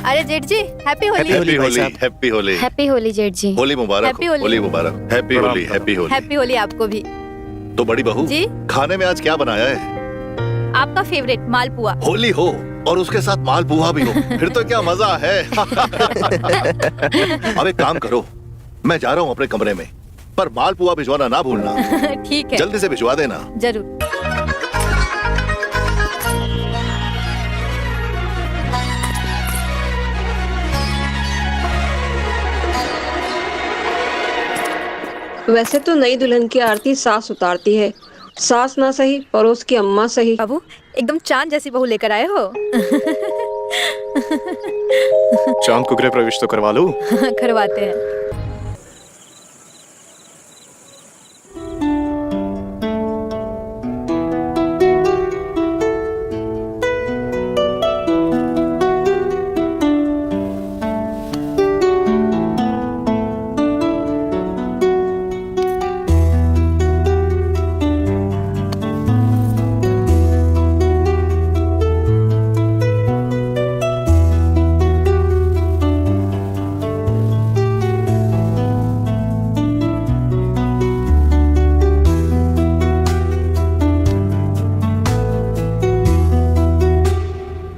अरे जेठ जी, happy Holi. Happy Holi, happy Holi, happy Holi जेठ जी। होली मुबारक, हैप्पी होली। होली मुबारक, happy Holi, happy Holi. Happy Holi आपको भी। तो बड़ी बहू जी? खाने में आज क्या बनाया है? आपका फेवरेट मालपुआ। होली हो और उसके साथ मालपुआ भी हो, फिर तो क्या मजा है। अब एक काम करो, मैं जा रहा हूँ अपने कमरे में, पर मालपुआ भिजवाना ना भूलना। ठीक है, जल्दी से भिजवा देना। जरूर। वैसे तो नई दुल्हन की आरती सास उतारती है, सास ना सही पड़ोस की अम्मा सही। बाबू एकदम चांद जैसी बहू लेकर आए हो। चांद को गृह प्रवेश तो करवा लो। करवाते हैं।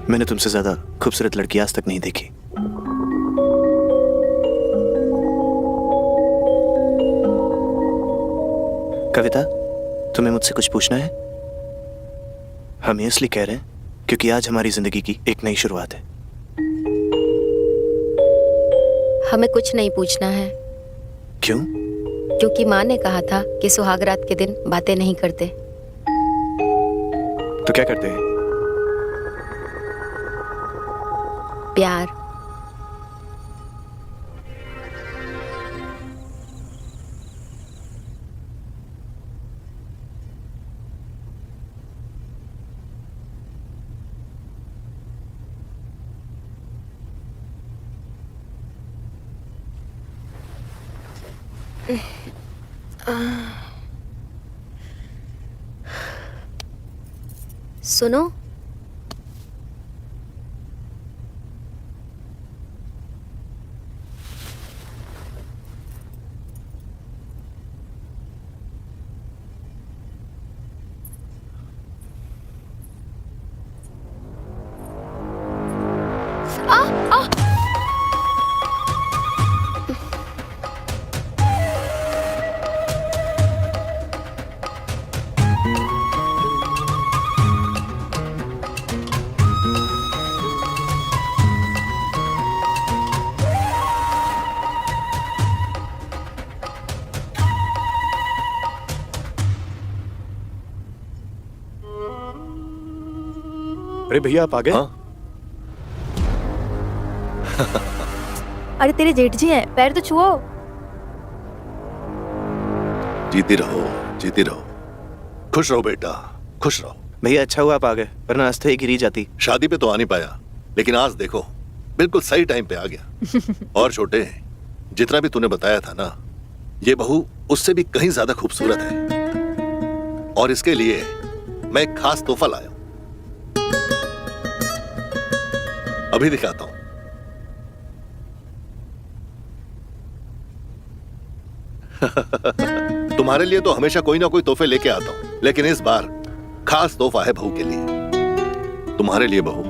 मैंने तुमसे ज्यादा खूबसूरत लड़की आज तक नहीं देखी। कविता, तुम्हें मुझसे कुछ पूछना है? हम ये इसलिए कह रहे हैं क्योंकि आज हमारी जिंदगी की एक नई शुरुआत है। हमें कुछ नहीं पूछना है। क्यों? क्योंकि माँ ने कहा था कि सुहागरात के दिन बातें नहीं करते। तो क्या करते हैं? प्यार। सुनो, अरे भैया, आप आ गए? हाँ? अरे तेरे जेठ जी हैं, पैर तो छुओ। जीती रहो, जीती रहो, खुश रहो बेटा, खुश रहो। भैया अच्छा हुआ आप आ गए, वरना आज तो एक गिरी जाती। शादी पे तो आ नहीं पाया, लेकिन आज देखो बिल्कुल सही टाइम पे आ गया। और छोटे, जितना भी तूने बताया था ना, ये बहू उससे भी कहीं ज्यादा खूबसूरत है। और इसके लिए मैं एक खास तोहफा लाया हूं, अभी दिखाता हूं। तुम्हारे लिए तो हमेशा कोई ना कोई तोहफे लेके आता हूं, लेकिन इस बार खास तोहफा है बहू के लिए, तुम्हारे लिए बहू।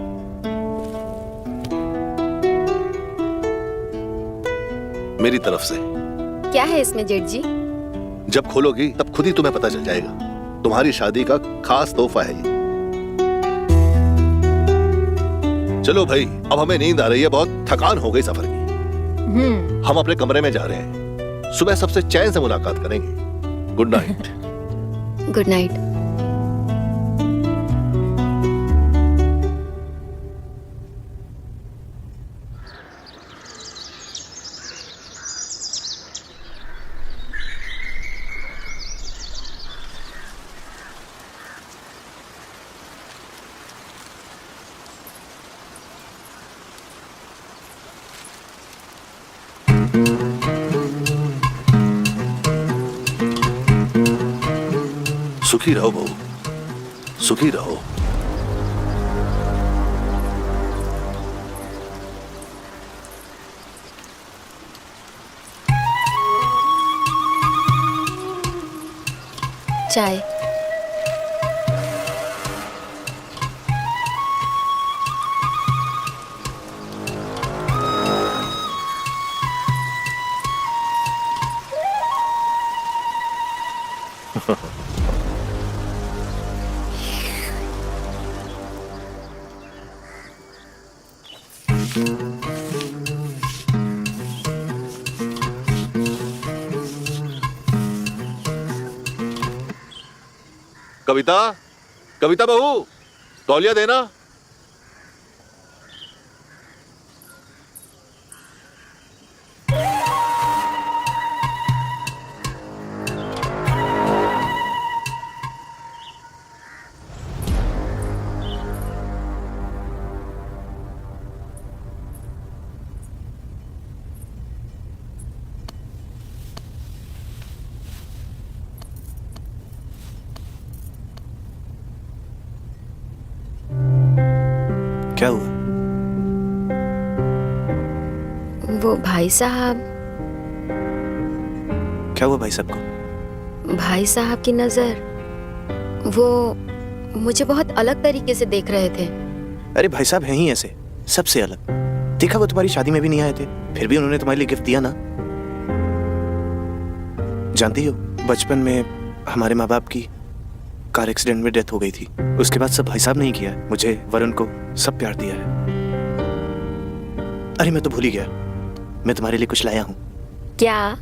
मेरी तरफ से। क्या है इसमें जेठ जी? जब खोलोगी तब खुद ही तुम्हें पता चल जाएगा। तुम्हारी शादी का खास तोहफा है ये। चलो भाई, अब हमें नींद आ रही है, बहुत थकान हो गई सफर की। हम अपने कमरे में जा रहे हैं, सुबह सबसे चैन से मुलाकात करेंगे। Good night. Good night. सुखी रहो बहू, सुखी रहो। चाय। कविता, कविता बहू, तौलिया देना। क्या हुआ? वो भाई साहब, क्या हुआ भाई साहब को? भाई साहब की नजर, वो मुझे बहुत अलग तरीके से देख रहे थे। अरे भाई साहब हैं ही ऐसे, सबसे अलग। देखा वो तुम्हारी शादी में भी नहीं आए थे, फिर भी उन्होंने तुम्हारे लिए गिफ्ट दिया ना। जानती हो, बचपन में हमारे माँ बाप की कार एक्सीडेंट में डेथ हो गई थी। उसके बाद सब भाई साहब ने ही किया है। मुझे, वरुण को सब प्यार दिया है। अरे मैं तो भूल ही गया, मैं तुम्हारे लिए कुछ लाया हूँ। क्या?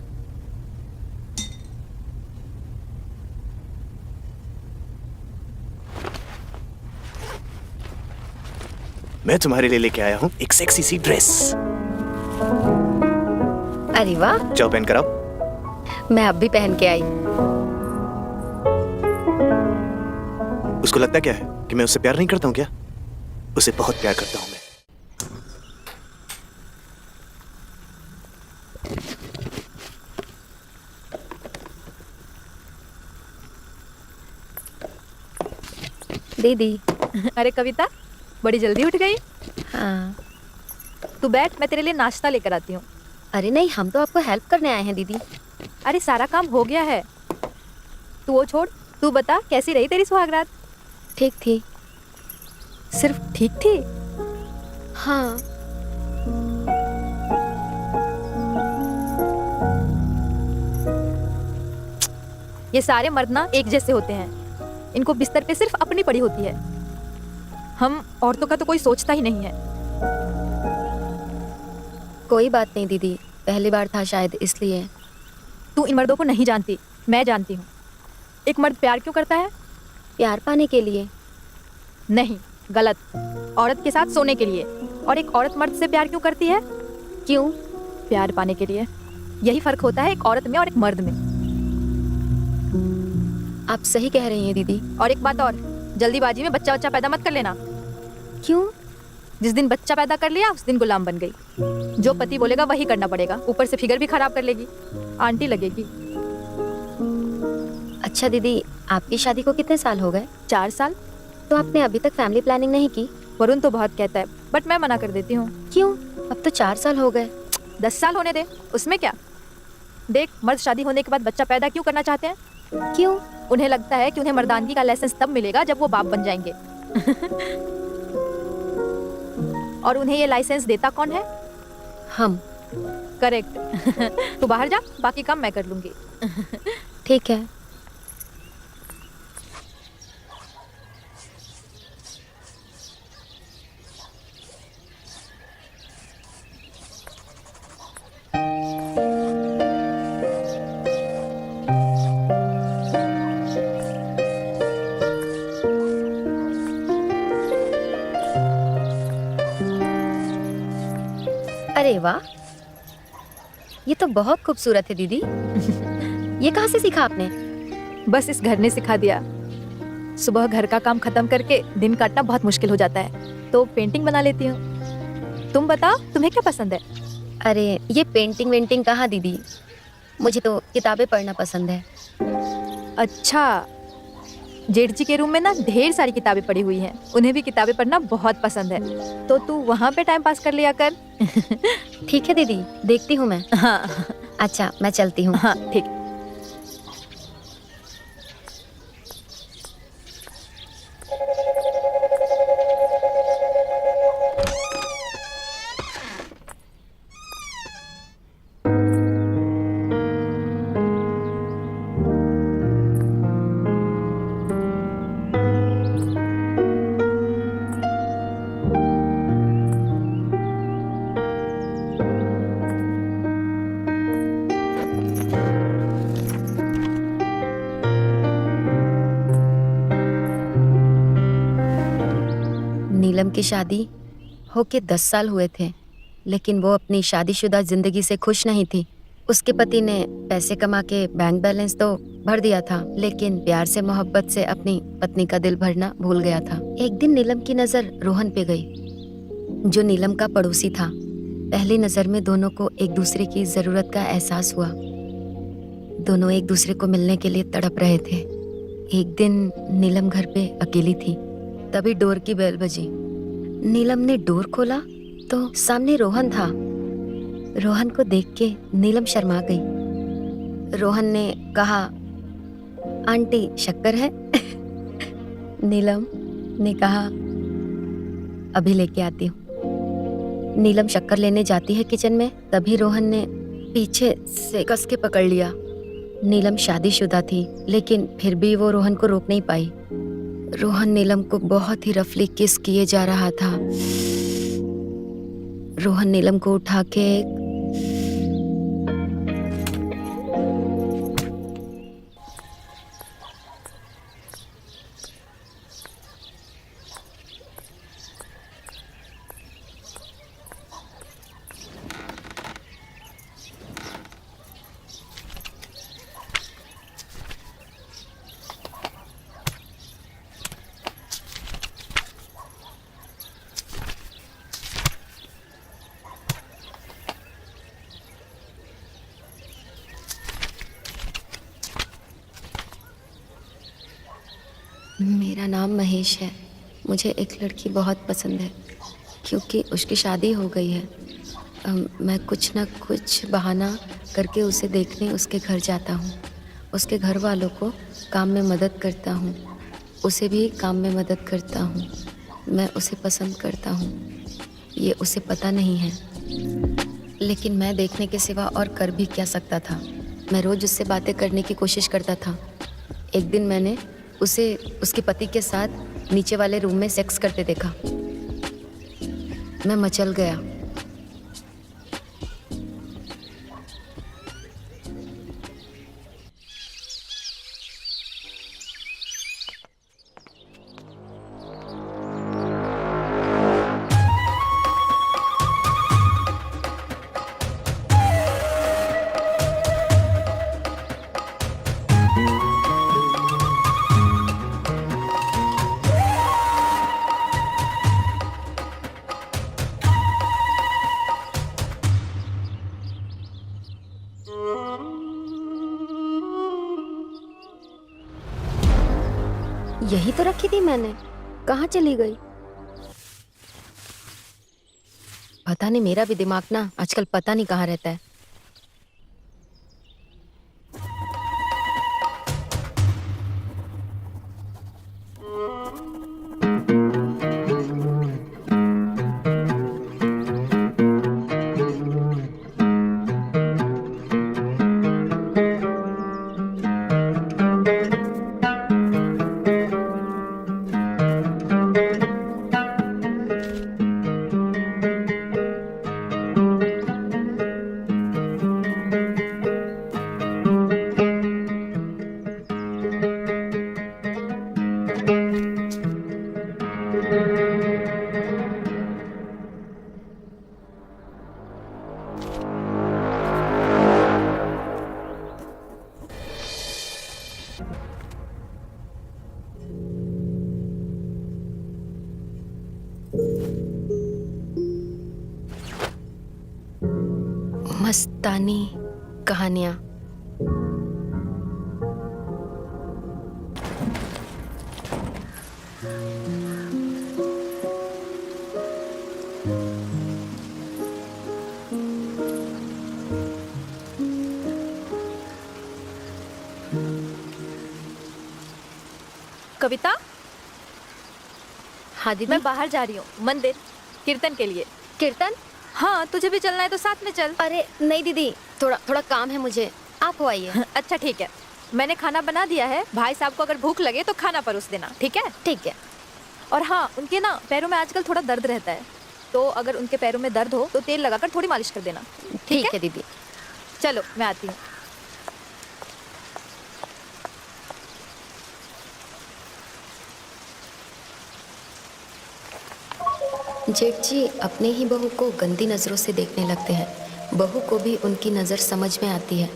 मैं तुम्हारे लिए लेके आया हूँ एक सेक्सी सी ड्रेस। अरे वाह, जाओ पहन कर आओ। मैं अब भी पहन के आई। उसको लगता क्या है कि मैं उससे प्यार नहीं करता हूँ क्या? उसे बहुत प्यार करता हूँ मैं। दीदी। अरे कविता, बड़ी जल्दी उठ गई। हाँ। तू बैठ, मैं तेरे लिए नाश्ता लेकर आती हूँ। अरे नहीं, हम तो आपको हेल्प करने आए हैं दीदी। अरे सारा काम हो गया है, तू वो छोड़। तू बता, कैसी रही तेरी सुहागरात? ठीक थी। सिर्फ ठीक थी? हाँ। ये सारे मर्द ना एक जैसे होते हैं, इनको बिस्तर पे सिर्फ अपनी पड़ी होती है। हम औरतों का तो कोई सोचता ही नहीं है। कोई बात नहीं दीदी, पहली बार था शायद इसलिए। तू इन मर्दों को नहीं जानती, मैं जानती हूँ। एक मर्द प्यार क्यों करता है? प्यार पाने के लिए। नहीं, गलत। औरत के साथ सोने के लिए। और एक औरत मर्द से प्यार क्यों करती है? क्यों? प्यार पाने के लिए। यही फर्क होता है एक औरत में और एक मर्द में। आप सही कह रही हैं दीदी। और एक बात और, जल्दीबाजी में बच्चा पैदा मत कर लेना। क्यों? जिस दिन बच्चा पैदा कर लिया उस दिन गुलाम बन गई। जो पति बोलेगा वही करना पड़ेगा, ऊपर से फिगर भी खराब कर लेगी, आंटी लगेगी। अच्छा दीदी, आपकी शादी को कितने साल हो गए? 4 साल। तो आपने अभी तक फैमिली प्लानिंग नहीं की? वरुण तो बहुत कहता है, बट मैं मना कर देती हूँ। क्यों? अब तो 4 साल हो गए। 10 साल होने दे, उसमें क्या। देख, मर्द शादी होने के बाद बच्चा पैदा क्यों करना चाहते हैं? क्यों? उन्हें लगता है कि उन्हें मर्दानगी का लाइसेंस तब मिलेगा जब वो बाप बन जाएंगे। और उन्हें ये लाइसेंस देता कौन है? हम। करेक्ट। तू बाहर जा, बाकी काम मैं कर लूंगी। ठीक है। अरे वाह, ये तो बहुत खूबसूरत है दीदी। ये कहाँ से सीखा आपने? बस इस घर ने सिखा दिया। सुबह घर का काम खत्म करके दिन काटना बहुत मुश्किल हो जाता है, तो पेंटिंग बना लेती हूँ। तुम बताओ, तुम्हें क्या पसंद है? अरे ये पेंटिंग वेंटिंग कहाँ दीदी, मुझे तो किताबें पढ़ना पसंद है। अच्छा, जेठ जी के रूम में ना ढेर सारी किताबें पड़ी हुई हैं, उन्हें भी किताबें पढ़ना बहुत पसंद है, तो तू वहाँ पे टाइम पास कर लिया कर। ठीक है दीदी, देखती हूँ मैं। हाँ अच्छा, मैं चलती हूँ। हाँ ठीक। की शादी होके 10 साल हुए थे, लेकिन वो अपनी शादीशुदा जिंदगी से खुश नहीं थी। उसके पति ने पैसे कमा के बैंक बैलेंस तो भर दिया था, लेकिन प्यार से मोहब्बत से अपनी पत्नी का दिल भरना भूल गया था। एक दिन नीलम की नजर रोहन पे गई, जो नीलम का पड़ोसी था। पहली नजर में दोनों को एक दूसरे की जरूरत का एहसास हुआ। दोनों एक दूसरे को मिलने के लिए तड़प रहे थे। एक दिन नीलम घर पे अकेली थी, तभी डोर की बेल बजी। नीलम ने डोर खोला तो सामने रोहन था। रोहन को देख के नीलम शर्मा गई। रोहन ने कहा, आंटी शक्कर है? नीलम ने कहा, अभी लेके आती हूँ। नीलम शक्कर लेने जाती है किचन में, तभी रोहन ने पीछे से कस के पकड़ लिया। नीलम शादीशुदा थी, लेकिन फिर भी वो रोहन को रोक नहीं पाई। रोहन नीलम को बहुत ही रफली किस किए जा रहा था। रोहन नीलम को उठा के मेरा नाम महेश है। मुझे एक लड़की बहुत पसंद है, क्योंकि उसकी शादी हो गई है। मैं कुछ ना कुछ बहाना करके उसे देखने उसके घर जाता हूँ। उसके घर वालों को काम में मदद करता हूँ, उसे भी काम में मदद करता हूँ। मैं उसे पसंद करता हूँ, ये उसे पता नहीं है, लेकिन मैं देखने के सिवा और कर भी क्या सकता था। मैं रोज़ उससे बातें करने की कोशिश करता था। एक दिन मैंने उसे उसके पति के साथ नीचे वाले रूम में सेक्स करते देखा। मैं मचल गया। यही तो रखी थी मैंने, कहाँ चली गई? पता नहीं, मेरा भी दिमाग ना आजकल पता नहीं कहाँ रहता है। मस्तानी कहानियाँ। कविता, हाँ दीदी। मैं बाहर जा रही हूँ मंदिर कीर्तन के लिए। कीर्तन? हाँ, तुझे भी चलना है तो साथ में चल। अरे नहीं दीदी, थोड़ा काम है मुझे, आप हो आइए। अच्छा ठीक है, मैंने खाना बना दिया है। भाई साहब को अगर भूख लगे तो खाना परोस देना, ठीक है? ठीक है। और हाँ, उनके ना पैरों में आजकल थोड़ा दर्द रहता है, तो अगर उनके पैरों में दर्द हो तो तेल लगाकर थोड़ी मालिश कर देना, ठीक है दीदी। चलो मैं आती हूँ। जेठ जी अपने ही बहू को गंदी नज़रों से देखने लगते हैं। बहू को भी उनकी नज़र समझ में आती है,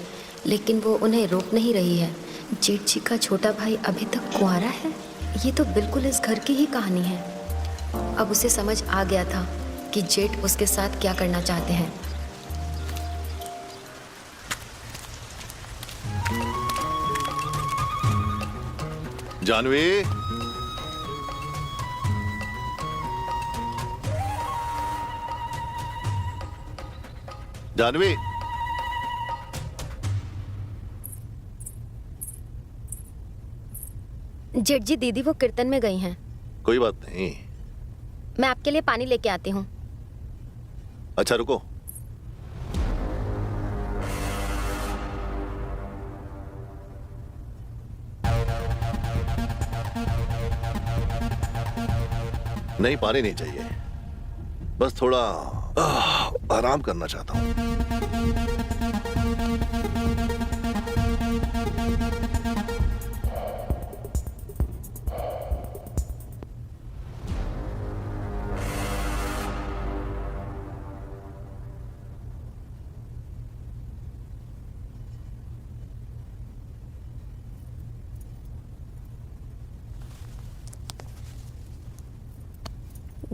लेकिन वो उन्हें रोक नहीं रही है। जेठ जी का छोटा भाई अभी तक कुंवारा है। ये तो बिल्कुल इस घर की ही कहानी है। अब उसे समझ आ गया था कि जेठ उसके साथ क्या करना चाहते हैं। जानवी, जानवी, जेठ जी दीदी वो कीर्तन में गई हैं। कोई बात नहीं। मैं आपके लिए पानी लेके आती हूँ। अच्छा रुको। नहीं, पानी नहीं चाहिए, बस थोड़ा आराम करना चाहता हूं।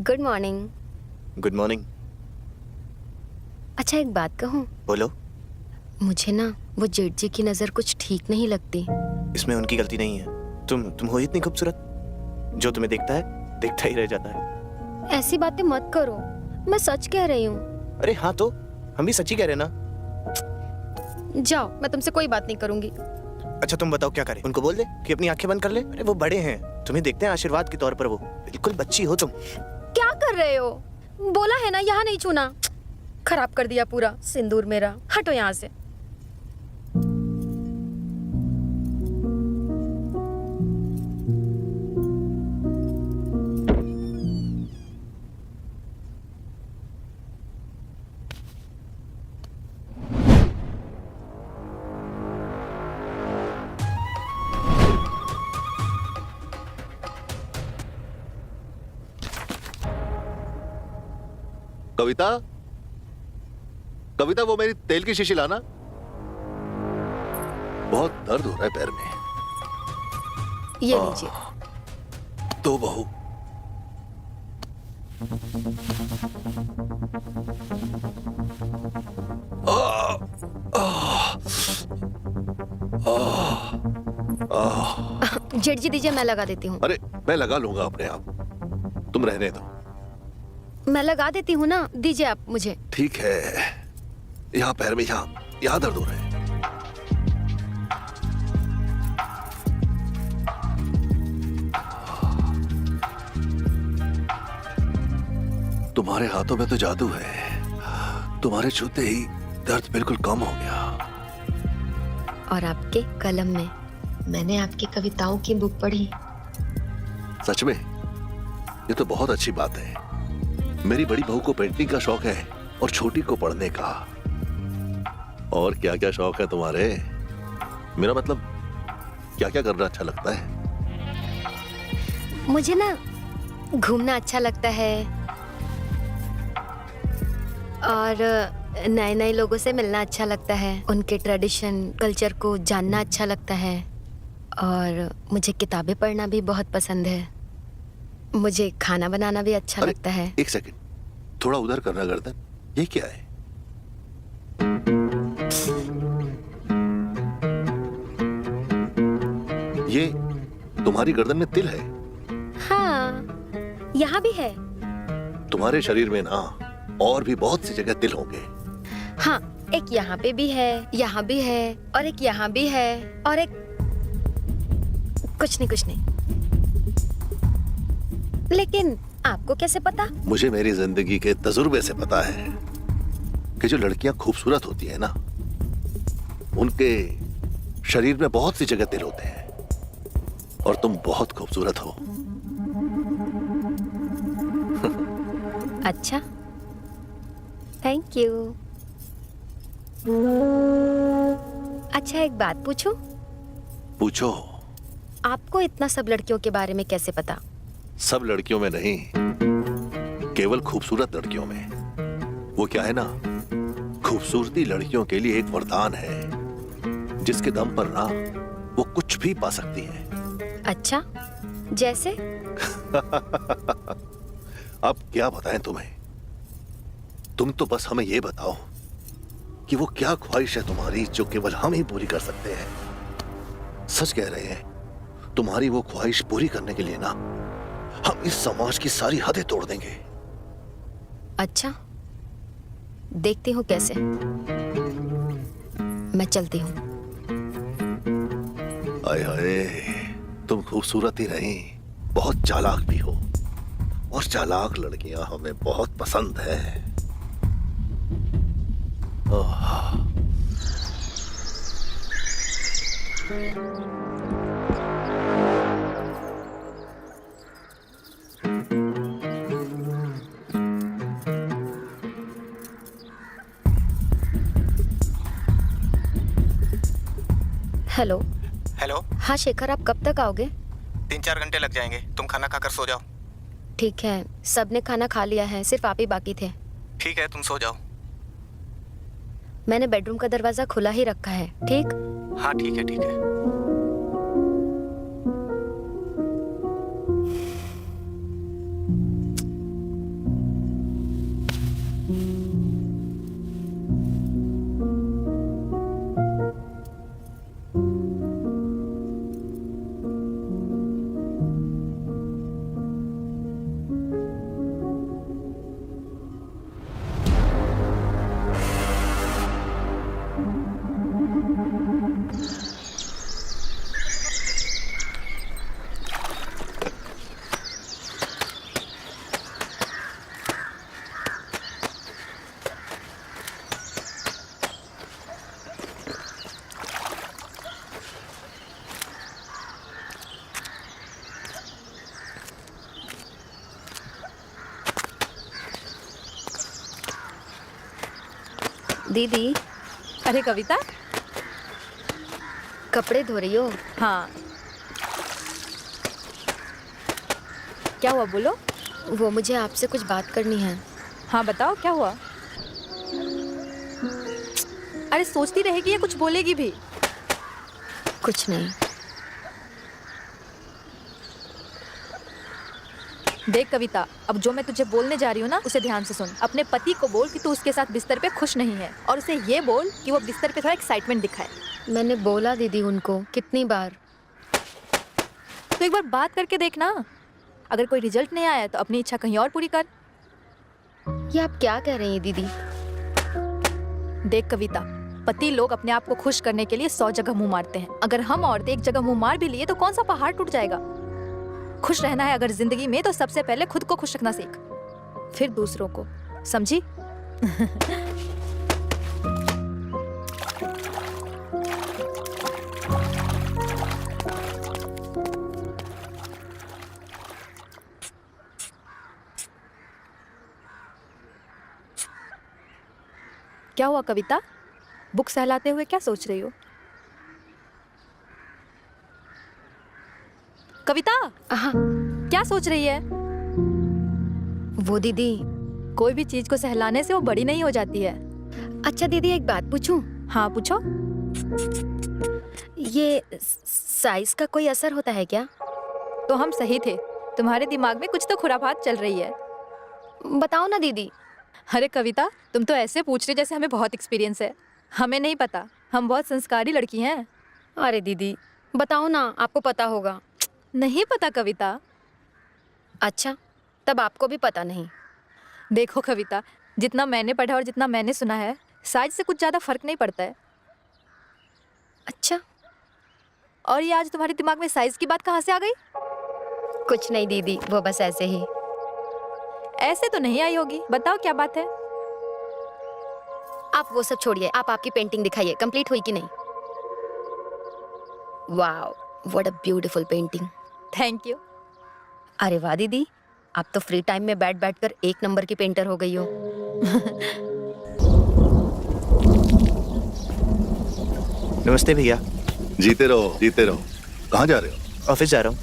Good morning. Good morning. अच्छा एक बात कहूँ? बोलो। मुझे ना वो जेठ जी की नज़र कुछ ठीक नहीं लगती। इसमें उनकी गलती नहीं है। तुम हो इतनी खूबसूरत, जो तुम्हें देखता है देखता ही रह जाता है। ऐसी बातें मत करो, मैं सच कह रही हूँ। अरे हाँ, तो हम भी सच्ची कह रहे हैं ना। जाओ, मैं तुमसे कोई बात नहीं करूंगी। अच्छा तुम बताओ क्या करें? उनको बोल दे कि अपनी आंखें बंद कर ले। अरे वो बड़े हैं, तुम्हें देखते हैं आशीर्वाद के तौर पर। वो बिल्कुल बच्ची हो तुम। क्या कर रहे हो? बोला है ना यहाँ नहीं छूना। खराब कर दिया पूरा सिंदूर मेरा। हटो यहाँ से। कविता, कविता, वो मेरी तेल की शीशी लाना। बहुत दर्द हो रहा है पैर में। ये लीजिए। तो बहू, जेठ जी दीजिए, मैं लगा देती हूँ। अरे मैं लगा लूंगा अपने आप, तुम रहने दो। मैं लगा देती हूँ ना, दीजिए आप मुझे। ठीक है, यहाँ पैर में, यहाँ दर्द हो रहा है। तुम्हारे हाथों में तो जादू है। तुम्हारे छूते ही दर्द बिल्कुल कम हो गया। और आपके कलम में मैंने आपकी कविताओं की बुक पढ़ी। सच में? ये तो बहुत अच्छी बात है। मेरी बड़ी बहू को पेंटिंग का शौक है और छोटी को पढ़ने का। और क्या क्या शौक है तुम्हारे? मेरा मतलब क्या क्या करना अच्छा लगता है? मुझे ना घूमना अच्छा लगता है और नए नए लोगों से मिलना अच्छा लगता है। उनके ट्रेडिशन कल्चर को जानना अच्छा लगता है। और मुझे किताबें पढ़ना भी बहुत पसंद है। मुझे खाना बनाना भी अच्छा लगता है। एक सेकंड, थोड़ा उधर करना गर्दन। ये क्या है? ये तुम्हारी गर्दन में तिल है? हाँ, यहाँ भी है। तुम्हारे शरीर में ना और भी बहुत सी जगह तिल होंगे। हाँ, एक यहाँ पे भी है, यहाँ भी है, और एक यहाँ भी है, और एक कुछ नहीं। लेकिन आपको कैसे पता? मुझे मेरी जिंदगी के तजुर्बे से पता है कि जो लड़कियां खूबसूरत होती है ना, उनके शरीर में बहुत सी जगह तिल होते हैं। और तुम बहुत खूबसूरत हो। अच्छा, थैंक यू। अच्छा एक बात पूछूं? पूछो। आपको इतना सब लड़कियों के बारे में कैसे पता? सब लड़कियों में नहीं, केवल खूबसूरत लड़कियों में। वो क्या है ना, खूबसूरती लड़कियों के लिए एक वरदान है जिसके दम पर ना वो कुछ भी पा सकती है। अच्छा, जैसे? अब क्या बताएं तुम्हें, तुम तो बस हमें ये बताओ कि वो क्या ख्वाहिश है तुम्हारी जो केवल हम ही पूरी कर सकते हैं। सच कह रहे हैं, तुम्हारी वो ख्वाहिश पूरी करने के लिए ना हम इस समाज की सारी हदें तोड़ देंगे। अच्छा, देखती हूँ कैसे। मैं चलती हूँ। आए हाय, तुम खूबसूरत ही नहीं, बहुत चालाक भी हो, और चालाक लड़कियां हमें बहुत पसंद है। ओह। हेलो। हेलो। हाँ शेखर, आप कब तक आओगे? 3-4 घंटे लग जाएंगे, तुम खाना खाकर सो जाओ। ठीक है, सबने खाना खा लिया है, सिर्फ आप ही बाकी थे। ठीक है, तुम सो जाओ। मैंने बेडरूम का दरवाजा खुला ही रखा है, ठीक? हाँ ठीक है, ठीक है। दीदी, अरे कविता। कपड़े धो रही हो? हाँ, क्या हुआ, बोलो। वो मुझे आपसे कुछ बात करनी है। हाँ बताओ, क्या हुआ। अरे सोचती रहेगी या कुछ बोलेगी भी? कुछ नहीं। देख कविता, अब जो मैं तुझे बोलने जा रही हूँ ना, उसे ध्यान से सुन। अपने पति को बोल कि तू उसके साथ बिस्तर पे खुश नहीं है, और उसे ये बोल कि वो बिस्तर पे थोड़ा एक्साइटमेंट दिखाए। मैंने बोला दीदी उनको कितनी बार। तो एक बार बात करके देखना, अगर कोई रिजल्ट नहीं आया तो अपनी इच्छा कहीं और पूरी कर। ये आप क्या कह रही हैं दीदी? देख कविता, पति लोग अपने आप को खुश करने के लिए 100 जगह मुंह मारते हैं। अगर हम औरतें एक जगह मुंह मार भी लिए तो कौन सा पहाड़ टूट जाएगा। खुश रहना है अगर जिंदगी में, तो सबसे पहले खुद को खुश रखना सीख, फिर दूसरों को, समझी? क्या हुआ कविता, बुक सहलाते हुए क्या सोच रही हो? कविता, हाँ। क्या सोच रही है? वो दीदी, कोई भी चीज को सहलाने से वो बड़ी नहीं हो जाती है। अच्छा दीदी, एक बात पूछूं? हाँ पूछो। ये साइज का कोई असर होता है क्या? तो हम सही थे, तुम्हारे दिमाग में कुछ तो खुराफात चल रही है। बताओ ना दीदी। अरे कविता, तुम तो ऐसे पूछ रही जैसे हमें बहुत एक्सपीरियंस है। हमें नहीं पता, हम बहुत संस्कारी लड़की हैं। अरे दीदी बताओ ना, आपको पता होगा। नहीं पता कविता। अच्छा, तब आपको भी पता नहीं। देखो कविता, जितना मैंने पढ़ा और जितना मैंने सुना है, साइज से कुछ ज़्यादा फर्क नहीं पड़ता है। अच्छा, और ये आज तुम्हारे दिमाग में साइज की बात कहाँ से आ गई? कुछ नहीं दीदी, वो बस ऐसे ही। ऐसे तो नहीं आई होगी, बताओ क्या बात है। आप वो सब छोड़िए, आप आपकी पेंटिंग दिखाइए, कंप्लीट हुई कि नहीं? Wow, what a beautiful painting. Thank you. अरे वाह दीदी, आप तो फ्री टाइम में बैठ बैठ कर 1 नंबर की पेंटर हो गई हो। नमस्ते भैया। जीते रहो, जीते रहो। कहाँ जा रहे हो? ऑफिस जा रहा हूँ।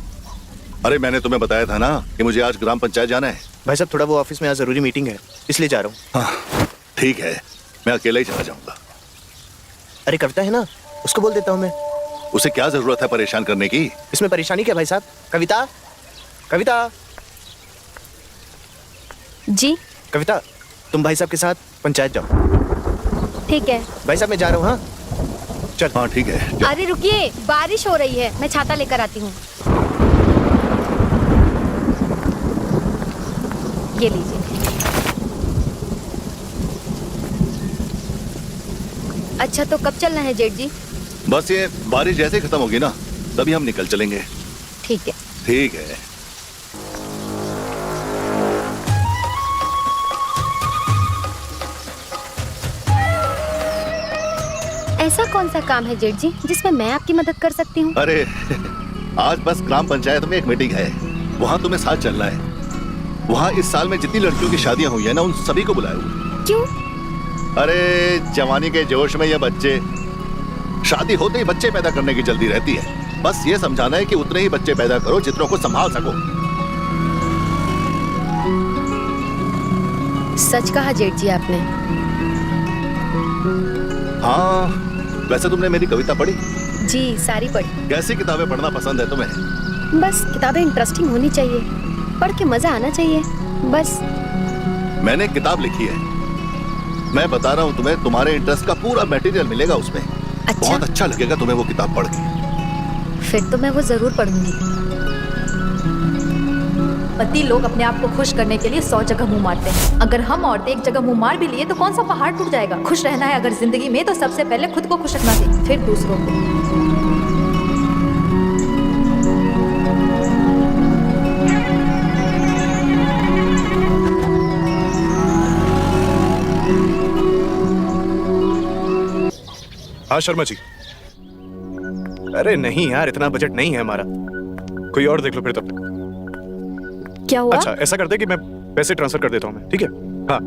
अरे मैंने तुम्हें बताया था ना कि मुझे आज ग्राम पंचायत जाना है। भाई साहब थोड़ा वो ऑफिस में आज जरूरी मीटिंग है, इसलिए जा रहा हूँ। हाँ ठीक है, मैं अकेला ही चला जाऊंगा। अरे कविता है ना, उसको बोल देता हूँ मैं। उसे क्या जरूरत है परेशान करने की? इसमें परेशानी क्या भाई साहब? कविता, कविता, जी कविता, तुम भाई साहब के साथ पंचायत जाओ। ठीक है। भाई साहब मैं जा रहा हूँ। हाँ चल। हाँ ठीक है। अरे रुकिए, बारिश हो रही है, मैं छाता लेकर आती हूँ। ये लीजिए। अच्छा तो कब चलना है जेठ जी? बस ये बारिश जैसे ही खत्म होगी ना तभी हम निकल चलेंगे। ठीक है। ठीक है। ऐसा कौन सा काम है जेठ जी जिसमें मैं आपकी मदद कर सकती हूँ? अरे आज बस ग्राम पंचायत में एक मीटिंग है, वहाँ तुम्हें साथ चलना है। वहाँ इस साल में जितनी लड़कियों की शादियाँ हुई है ना, उन सभी को बुलाया हुआ। क्यों? अरे जवानी के जोश में ये बच्चे, शादी होते ही बच्चे पैदा करने की जल्दी रहती है। बस ये समझाना है कि उतने ही बच्चे पैदा करो जितनों को संभाल सको। सच कहा जेठ जी आपने। हाँ, वैसे तुमने मेरी कविता पढ़ी? जी सारी पढ़ी। कैसी किताबें पढ़ना पसंद है तुम्हें? बस किताबें इंटरेस्टिंग होनी चाहिए, पढ़ के मजा आना चाहिए बस। मैंने एक किताब लिखी है, मैं बता रहा हूँ तुम्हें, तुम्हारे इंटरेस्ट का पूरा मटेरियल मिलेगा उसमें। अच्छा? बहुत अच्छा लगेगा तुम्हें वो किताब पढ़ के। फिर तो मैं वो जरूर पढ़ूंगी। पति लोग अपने आप को खुश करने के लिए 100 जगह मुंह मारते हैं। अगर हम औरतें एक जगह मुंह मार भी लिए तो कौन सा पहाड़ टूट जाएगा। खुश रहना है अगर जिंदगी में तो सबसे पहले खुद को खुश रखना चाहिए, फिर दूसरों को। हाँ शर्मा जी। अरे नहीं यार, इतना बजट नहीं है हमारा, कोई और देख लो फिर तब। क्या हुआ? अच्छा ऐसा करते कि मैं पैसे ट्रांसफर कर देता हूँ मैं, ठीक है? हाँ।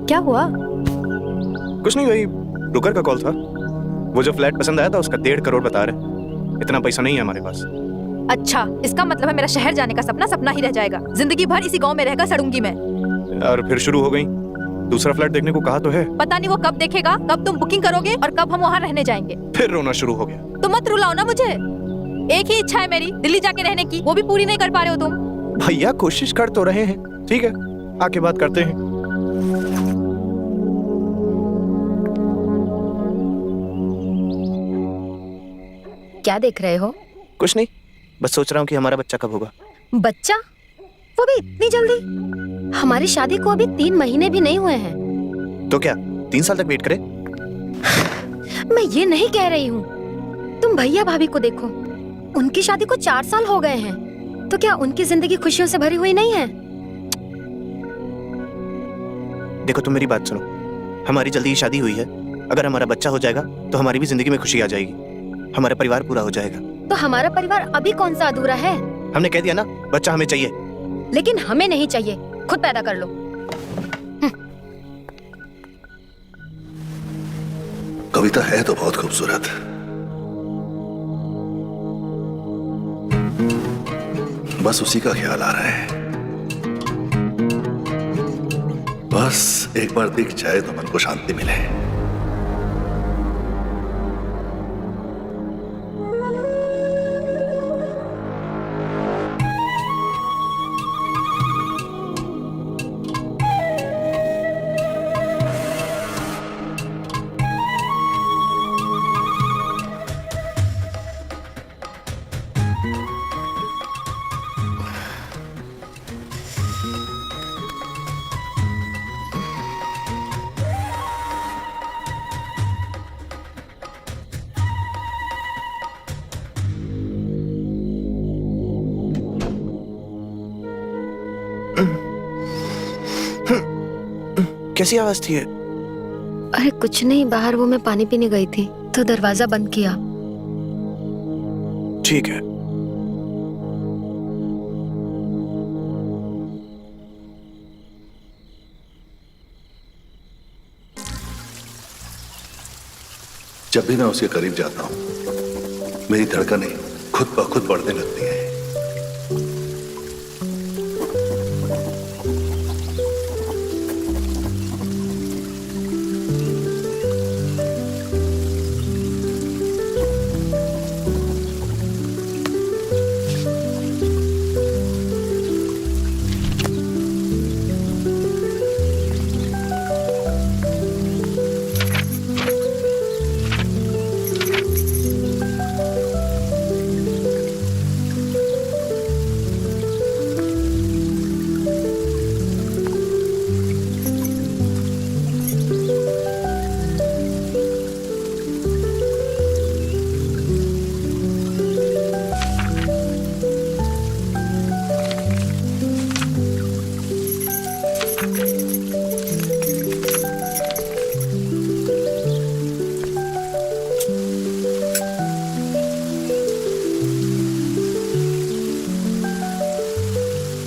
क्या हुआ? कुछ नहीं, वही ब्रोकर का कॉल था। वो जो फ्लैट पसंद आया था उसका 1.5 करोड़ बता रहे। इतना पैसा नहीं है हमारे पास। अच्छा, इसका मतलब है मेरा शहर जाने का सपना सपना ही रह जाएगा। जिंदगी भर इसी गांव में रहकर सड़ूंगी मैं। और फिर शुरू हो गई। दूसरा फ्लैट देखने को कहा तो है। पता नहीं वो कब देखेगा, कब तुम बुकिंग करोगे और कब हम वहाँ रहने जाएंगे। फिर रोना शुरू हो गया। तुम मत रुलाओ ना मुझे। एक ही इच्छा है मेरी, दिल्ली जाके रहने की, वो भी पूरी नहीं कर पा रहे हो तुम। भैया कोशिश कर तो रहे हैं, ठीक है आके बात करते हैं। क्या देख रहे हो? कुछ नहीं, बस सोच रहा हूँ कि हमारा बच्चा कब होगा। बच्चा? वो भी इतनी जल्दी? हमारी शादी को अभी 3 महीने भी नहीं हुए हैं। तो क्या 3 साल तक वेट करें? मैं ये नहीं कह रही हूँ। तुम भैया भाभी को देखो, उनकी शादी को 4 साल हो गए हैं। तो क्या उनकी जिंदगी खुशियों से भरी हुई नहीं है? देखो तुम मेरी बात सुनो, हमारी जल्दी ही शादी हुई है। अगर हमारा बच्चा हो जाएगा तो हमारी भी जिंदगी में खुशी आ जाएगी, हमारा परिवार पूरा हो जाएगा। तो हमारा परिवार अभी कौन सा अधूरा है? हमने कह दिया ना, बच्चा हमें चाहिए। लेकिन हमें नहीं चाहिए, खुद पैदा कर लो। कविता है तो बहुत खूबसूरत, बस उसी का ख्याल आ रहा है। बस एक बार दिख जाए तो मन को शांति मिले। कैसी आवाज थी ये? अरे कुछ नहीं, बाहर वो मैं पानी पीने गई थी तो दरवाजा बंद किया। ठीक है। जब भी मैं उसके करीब जाता हूं, मेरी धड़कनें खुद ब खुद बढ़ने लगती हैं।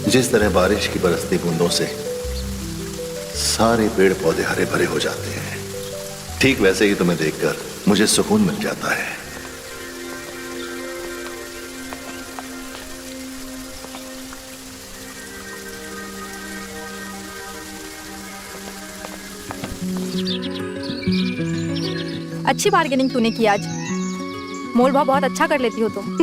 जिस तरह बारिश की बरसती बूंदों से सारे पेड़ पौधे हरे भरे हो जाते हैं, ठीक वैसे ही तुम्हें देखकर मुझे सुकून मिल जाता है। अच्छी बार्गेनिंग तूने की आज। मोल भाव बहुत अच्छा कर लेती हो तुम।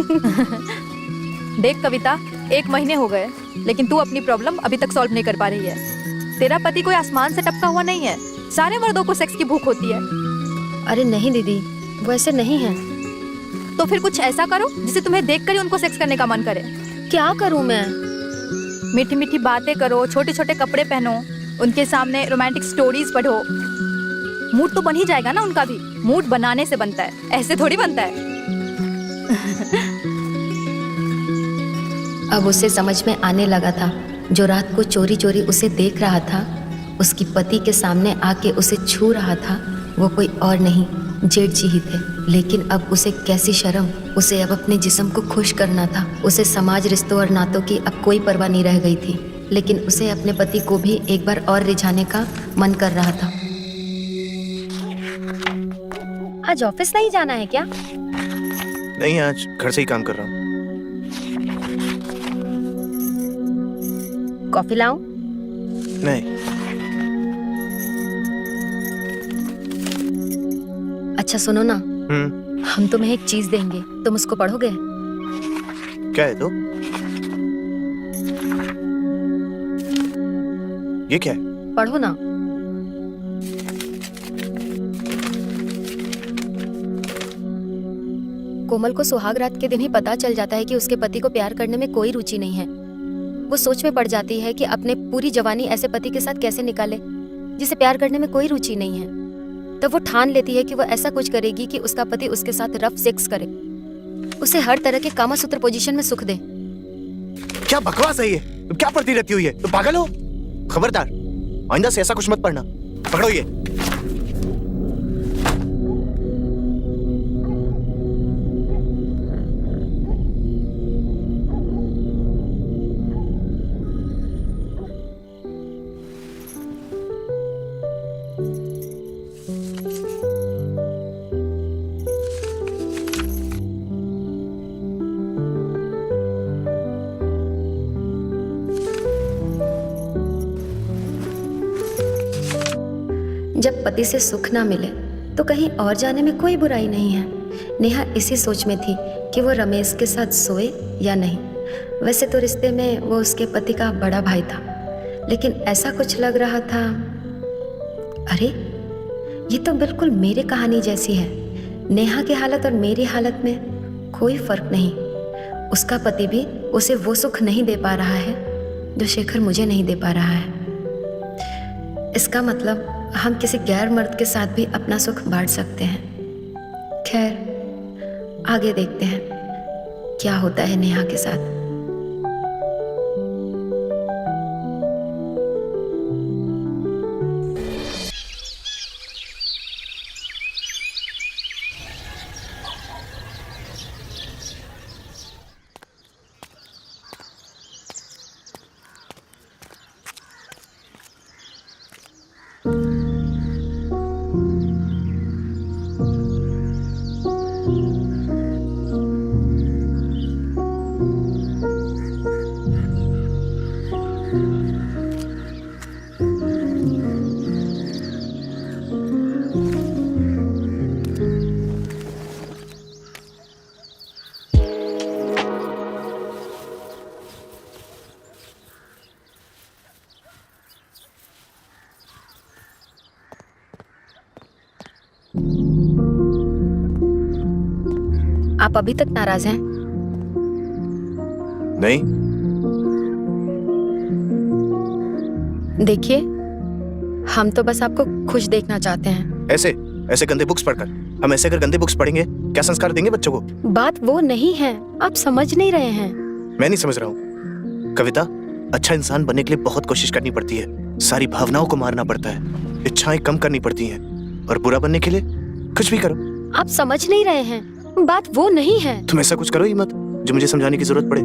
देख कविता, 1 महीने हो गए लेकिन तू अपनी प्रॉब्लम अभी तक सॉल्व नहीं कर पा रही है। तेरा पति कोई आसमान से टपका हुआ नहीं है। सारे मर्दों को सेक्स की भूख होती है। अरे नहीं दीदी, वो ऐसे नहीं है। तो फिर कुछ ऐसा करो जिसे तुम्हें देखकर ही उनको सेक्स करने का मन करे। क्या करूं मैं? मीठी मीठी बातें करो, छोटे छोटे कपड़े पहनो, उनके सामने रोमांटिक स्टोरीज पढ़ो। मूड तो बन ही जाएगा ना उनका भी। मूड बनाने से बनता है, ऐसे थोड़ी बनता है। अब उसे समझ में आने लगा था, जो रात को चोरी चोरी उसे देख रहा था, उसकी पति के सामने आके उसे छू रहा था, वो कोई और नहीं, जेठ जी ही थे। लेकिन अब उसे कैसी शर्म, उसे अब अपने जिस्म को खुश करना था। उसे समाज, रिश्तों और नातों की अब कोई परवाह नहीं रह गई थी। लेकिन उसे अपने पति को भी एक बार और रिझाने का मन कर रहा था। आज ऑफिस नहीं जाना है क्या? नहीं, आज घर से ही काम कर रहा हूँ। कॉफी लाऊं? नहीं। अच्छा सुनो ना, हम तुम्हें एक चीज देंगे, तुम उसको पढ़ोगे? क्या है तो? ये क्या है? पढ़ो ना। कोमल को सुहाग रात के दिन ही पता चल जाता है कि उसके पति को प्यार करने में कोई रुचि नहीं है। वो सोच में पड़ जाती है कि अपने पूरी जवानी ऐसे पति के साथ कैसे निकाले जिसे प्यार करने में कोई रुचि नहीं है। तब वो ठान लेती है कि वो ऐसा कुछ करेगी कि उसका पति उसके साथ रफ सेक्स करे, उसे हर तरह के कामासूत्र पोजीशन में सुख दे। क्या बकवास है ये? तुम क्या पढ़ती रहती हो ये? तुम पागल हो? खबरदार, आइंदा से ऐसा कुछ मत पढ़ना। पकड़ो ये। जब पति से सुख ना मिले तो कहीं और जाने में कोई बुराई नहीं है। नेहा इसी सोच में थी कि वो रमेश के साथ सोए या नहीं। वैसे तो रिश्ते में वो उसके पति का बड़ा भाई था, लेकिन ऐसा कुछ लग रहा था, अरे ये तो बिल्कुल मेरी कहानी जैसी है। नेहा की हालत और मेरी हालत में कोई फर्क नहीं। उसका पति भी उसे वो सुख नहीं दे पा रहा है जो शेखर मुझे नहीं दे पा रहा है। इसका मतलब हम किसी गैर मर्द के साथ भी अपना सुख बांट सकते हैं। खैर, आगे देखते हैं क्या होता है नेहा के साथ। आप अभी तक नाराज हैं? नहीं। देखिए, हम तो बस आपको खुश देखना चाहते हैं। ऐसे गंदे बुक्स पढ़कर हम ऐसे अगर गंदे बुक्स पढ़ेंगे क्या संस्कार देंगे बच्चों को? बात वो नहीं है, आप समझ नहीं रहे हैं। मैं नहीं समझ रहा हूँ। कविता, अच्छा इंसान बनने के लिए बहुत कोशिश करनी पड़ती है। सारी भावनाओं को मारना पड़ता है, इच्छाएं कम करनी पड़ती हैं, और बुरा बनने के लिए कुछ भी करो। आप समझ नहीं रहे हैं, बात वो नहीं है। तुम ऐसा कुछ करो ही मत जो मुझे समझाने की जरूरत पड़े।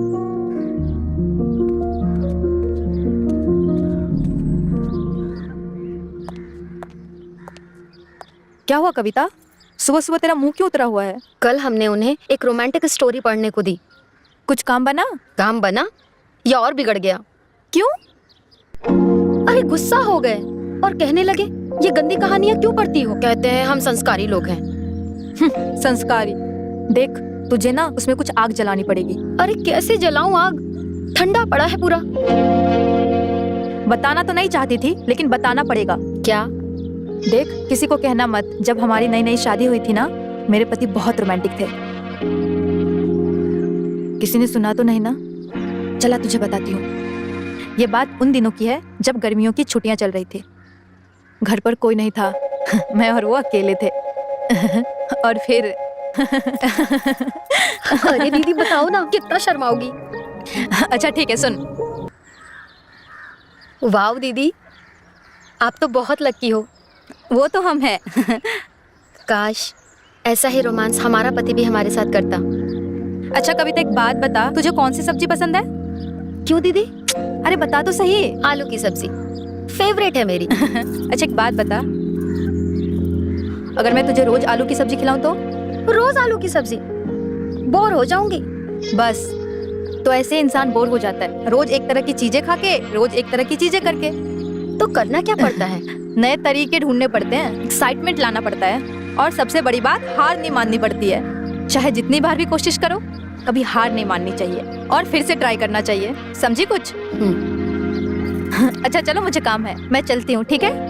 क्या हुआ कविता? सुबह सुबह तेरा मुंह क्यों उतरा हुआ है? कल हमने उन्हें एक रोमांटिक स्टोरी पढ़ने को दी। कुछ काम बना? काम बना या और बिगड़ गया? क्यों? अरे गुस्सा हो गए और कहने लगे ये गंदी कहानियां क्यों पढ़ती हो। कहते हैं हम संस्कारी लोग हैं। संस्कारी? देख तुझे ना उसमें कुछ आग जलानी पड़ेगी। अरे कैसे जलाऊं आग? ठंडा पड़ा है पूरा। बताना तो नहीं चाहती थी लेकिन बताना पड़ेगा। क्या? देख किसी को कहना मत, जब हमारी नई नई शादी हुई थी ना, मेरे पति बहुत रोमांटिक थे। किसी ने सुना तो नहीं ना? चला तुझे बताती हूँ। ये बात उन दिनों की है जब गर्मियों की छुट्टियां चल रही थी। घर पर कोई नहीं था। मैं और वो अकेले थे। और फिर अरे दीदी बताओ ना, कितना शर्माओगी। अच्छा ठीक है सुन। वाह दीदी, आप तो बहुत लकी हो। वो तो हम हैं। काश ऐसा ही रोमांस हमारा पति भी हमारे साथ करता। अच्छा कविता एक बात बता, तुझे कौन सी सब्जी पसंद है? क्यों दीदी? अरे बता तो सही। आलू की सब्जी फेवरेट है मेरी। अच्छा एक बात बता, अगर मैं तुझे रोज आलू की सब्जी खिलाऊं तो? रोज आलू की सब्जी? बोर हो जाऊंगी। बस तो ऐसे इंसान बोर हो जाता है, रोज एक तरह की चीजें खा के, रोज एक तरह की चीजें करके। तो करना क्या पड़ता है? नए तरीके ढूंढने पड़ते हैं, एक्साइटमेंट लाना पड़ता है, और सबसे बड़ी बात हार नहीं माननी पड़ती है। चाहे जितनी बार भी कोशिश करो, कभी हार नहीं माननी चाहिए और फिर से ट्राई करना चाहिए। समझी कुछ? अच्छा चलो मुझे काम है, मैं चलती हूँ, ठीक है?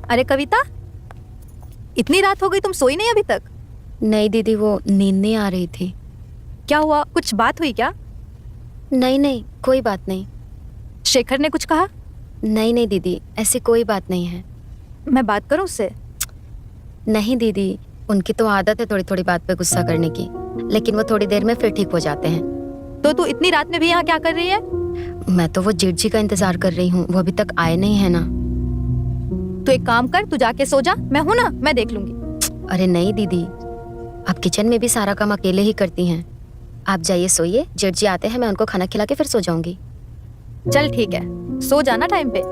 अरे कविता, इतनी रात हो गई, तुम सोई नहीं अभी तक? नहीं दीदी, वो नींद नहीं आ रही थी। क्या हुआ, कुछ बात हुई क्या? नहीं नहीं, कोई बात नहीं। शेखर ने कुछ कहा? नहीं नहीं दीदी, ऐसी कोई बात नहीं है। मैं बात करूं उससे? नहीं दीदी, उनकी तो आदत है थोड़ी थोड़ी बात पे गुस्सा करने की, लेकिन वो थोड़ी देर में फिर ठीक हो जाते हैं। तो तू इतनी रात में भी यहाँ क्या कर रही है? मैं तो वो जेठ जी का इंतजार कर रही हूँ, वो अभी तक आए नहीं है ना। तो एक काम कर, तू जाके सो जा, मैं हूं ना, मैं देख लूंगी। अरे नहीं दीदी, आप किचन में भी सारा काम अकेले ही करती हैं। आप जाइए सोइए, जेठ जी आते हैं, मैं उनको खाना खिला के फिर सो जाऊंगी। चल ठीक है, सो जाना टाइम पे।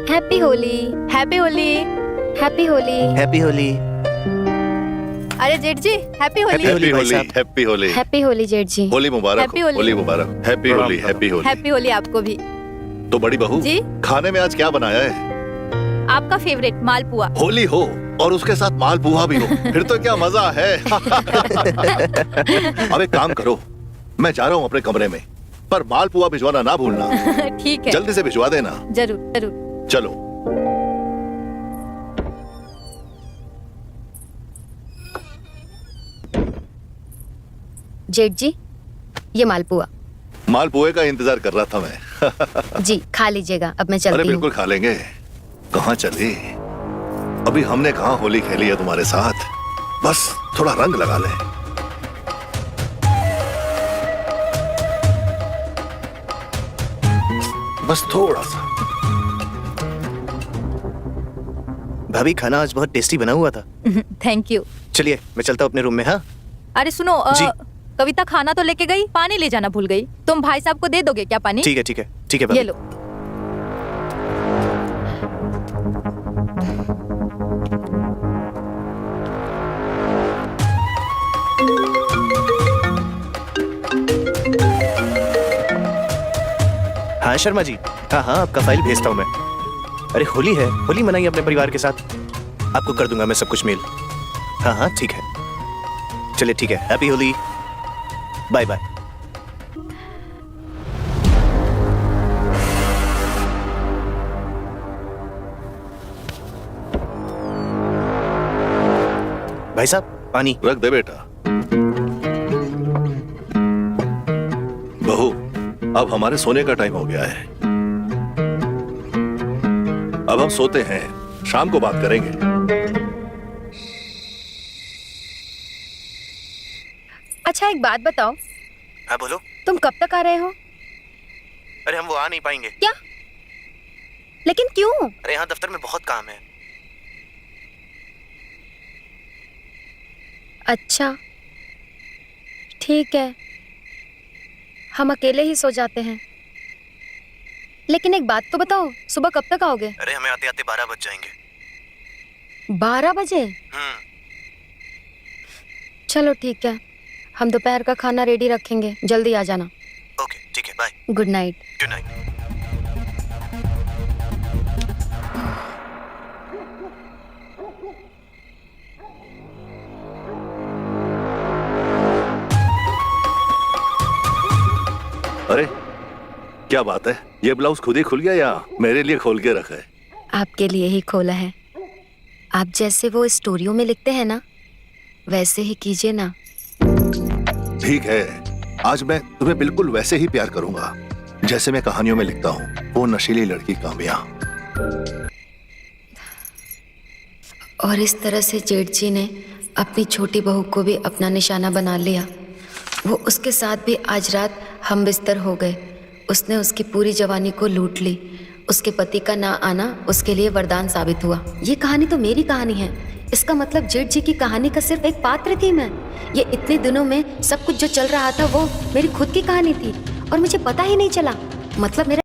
Happy Holi. Happy Holi. Happy Holi. Happy Holi. अरे जेठ जी, हैप्पी होली। हैप्पी भाई होली, साहब। हैप्पी होली, हैप्पी होली जेठ जी। होली मुबारक हैप्पी हो, होली। होली मुबारक, happy Holi, happy Holi. Happy Holi आपको भी। तो बड़ी बहू जी? खाने में आज क्या बनाया है? आपका फेवरेट मालपुआ। होली हो और उसके साथ मालपुआ भी हो, फिर तो क्या मजा है। अब एक काम करो, मैं जा रहा हूँ अपने कमरे में, पर मालपुआ भिजवाना ना भूलना। ठीक है, जल्दी से भिजवा देना। जरूर जरूर। चलो। जेठ जी, ये मालपुआ। मालपुए का इंतजार कर रहा था मैं। जी खा लीजिएगा, अब मैं अरे चलती हूँ। बिल्कुल खा लेंगे। कहाँ चली? अभी हमने कहाँ होली खेली है तुम्हारे साथ, बस थोड़ा रंग लगा ले। बस थोड़ा सा। भाभी खाना आज बहुत टेस्टी बना हुआ था। Thank you. चलिए मैं चलता हूँ अपने रूम में। हाँ अरे सुनो, जी। कविता खाना तो लेके गई, पानी ले जाना भूल गई। तुम भाई साहब को दे दोगे क्या पानी? ठीक है ठीक है ठीक है भाभी। ये लो। हाँ शर्मा जी, हाँ हाँ आपका फाइल भेजता हूँ मैं। अरे होली है, होली मनाइए अपने परिवार के साथ। आपको कर दूंगा मैं सब कुछ मेल। हाँ हाँ ठीक है, चलिए ठीक है। Happy Holi, bye bye. भाई साहब पानी। रख दे बेटा। बहू अब हमारे सोने का टाइम हो गया है। अब हम सोते हैं, शाम को बात करेंगे। अच्छा एक बात बताओ, हाँ बोलो। तुम कब तक आ रहे हो? अरे हम वो आ नहीं पाएंगे। क्या? लेकिन क्यों? अरे यहाँ दफ्तर में बहुत काम है। अच्छा ठीक है, हम अकेले ही सो जाते हैं। लेकिन एक बात तो बताओ, सुबह कब तक आओगे? अरे हमें आते आते 12 बज जाएंगे। 12 बजे? चलो ठीक है, हम दोपहर का खाना रेडी रखेंगे, जल्दी आ जाना। ओके ठीक है, bye. Good night. Good night. अरे क्या बात है, ये ब्लाउज खुद ही खुल गया या मेरे लिए खोल के रखा है? आपके लिए ही खोला है। आप जैसे वो स्टोरियों में लिखते हैं ना, वैसे ही कीजिए ना। ठीक है, आज मैं तुम्हें बिल्कुल वैसे ही प्यार करूंगा जैसे मैं कहानियों में लिखता हूँ, वो नशीली लड़की काम्या। और इस तरह से जेठ जी ने अपनी छोटी बहू को भी अपना निशाना बना लिया। वो उसके साथ भी आज रात हम बिस्तर हो गए। उसने उसकी पूरी जवानी को लूट ली। उसके पति का ना आना उसके लिए वरदान साबित हुआ। ये कहानी तो मेरी कहानी है। इसका मतलब जेठ जी की कहानी का सिर्फ एक पात्र थी मैं। ये इतने दिनों में सब कुछ जो चल रहा था वो मेरी खुद की कहानी थी और मुझे पता ही नहीं चला। मतलब मेरा